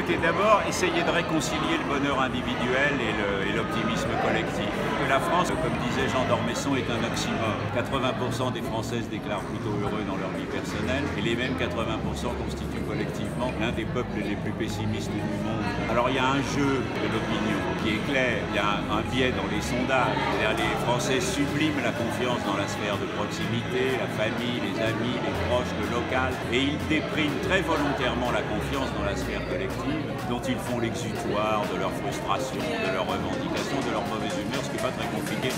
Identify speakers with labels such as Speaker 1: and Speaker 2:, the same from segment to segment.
Speaker 1: Écoutez, d'abord, essayez de réconcilier le bonheur individuel et l'optimisme collectif. La France, comme disait Jean d'Ormesson, est un oxymore. 80% des Françaises déclarent plutôt heureux dans leur vie personnelle et les mêmes 80% constituent collectivement l'un des peuples les plus pessimistes du monde. Alors il y a un jeu de l'opinion qui est clair, il y a un biais dans les sondages. Les Français subliment la confiance dans la sphère de proximité, la famille, les amis, les proches, le local, et ils dépriment très volontairement la confiance dans la sphère collective, dont ils font l'exutoire de leur frustration, de leurs revendications, de leur mauvaise humeur, ce qui n'est pas très compliqué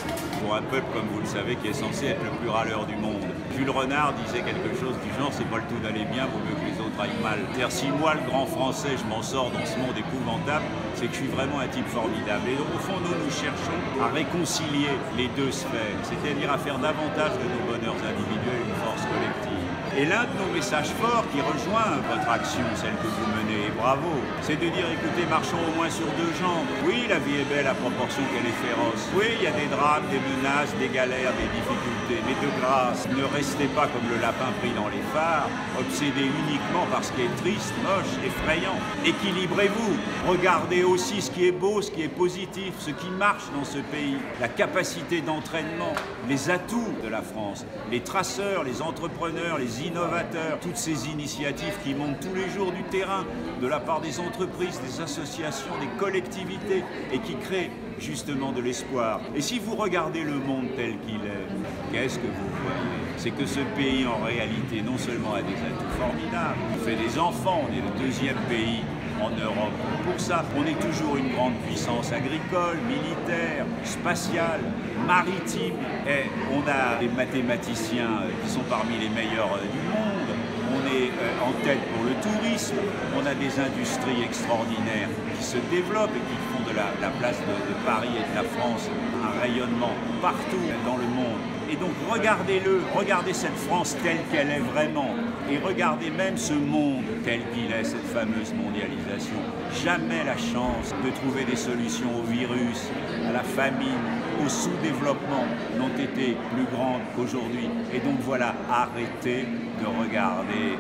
Speaker 1: pour un peuple, comme vous le savez, qui est censé être le plus râleur du monde. Jules Renard disait quelque chose du genre, c'est pas le tout d'aller bien, vaut mieux que les autres aillent mal. C'est-à-dire, si moi, le grand français, je m'en sors dans ce monde épouvantable, c'est que je suis vraiment un type formidable. Et donc, au fond, nous cherchons à réconcilier les deux sphères, c'est-à-dire à faire davantage de nos bonheurs individuels une force collective. Et l'un de nos messages forts qui rejoint votre action, celle que vous menez, et bravo, c'est de dire, écoutez, marchons au moins sur deux jambes. Oui, la vie est belle à proportion qu'elle est féroce. Oui, il y a des drames, des menaces, des galères, des difficultés. Mais de grâce, ne restez pas comme le lapin pris dans les phares, obsédé uniquement par ce qui est triste, moche, effrayant. Équilibrez-vous. Regardez aussi ce qui est beau, ce qui est positif, ce qui marche dans ce pays. La capacité d'entraînement, les atouts de la France, les traceurs, les entrepreneurs, les innovateurs, toutes ces initiatives qui montent tous les jours du terrain de la part des entreprises, des associations, des collectivités et qui créent justement de l'espoir. Et si vous regardez le monde tel qu'il est, qu'est-ce que vous voyez? C'est que ce pays en réalité non seulement a des atouts formidables, on fait des enfants, on est le deuxième pays en Europe. Pour ça, on est toujours une grande puissance agricole, militaire, spatiale, maritime. Et on a des mathématiciens qui sont parmi les meilleurs du monde. On est en tête pour le tourisme. On a des industries extraordinaires qui se développent et qui font de la place de Paris et de la France un rayonnement partout dans le monde. Et donc regardez-le, regardez cette France telle qu'elle est vraiment, et regardez même ce monde tel qu'il est, cette fameuse mondialisation. Jamais la chance de trouver des solutions au virus, à la famine, au sous-développement n'ont été plus grandes qu'aujourd'hui. Et donc voilà, arrêtez de regarder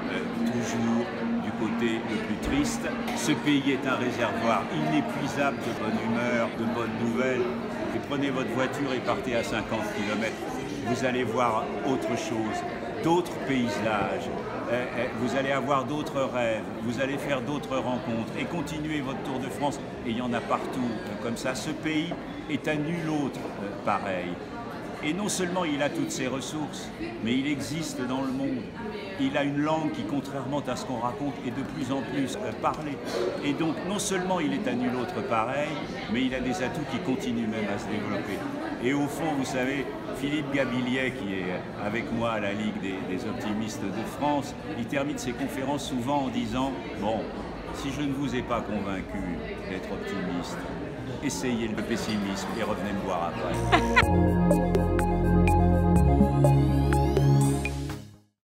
Speaker 1: toujours du côté le plus triste. Ce pays est un réservoir inépuisable de bonne humeur, de bonnes nouvelles. Et prenez votre voiture et partez à 50 km. Vous allez voir autre chose, d'autres paysages, vous allez avoir d'autres rêves, vous allez faire d'autres rencontres et continuer votre tour de France. Et il y en a partout comme ça. Ce pays est à nul autre pareil. Et non seulement il a toutes ses ressources, mais il existe dans le monde. Il a une langue qui, contrairement à ce qu'on raconte, est de plus en plus parlée. Et donc, non seulement il est à nul autre pareil, mais il a des atouts qui continuent même à se développer. Et au fond, vous savez, Philippe Gabilliet, qui est avec moi à la Ligue des optimistes de France, il termine ses conférences souvent en disant « Bon, si je ne vous ai pas convaincu d'être optimiste, essayez le pessimisme et revenez me voir après. »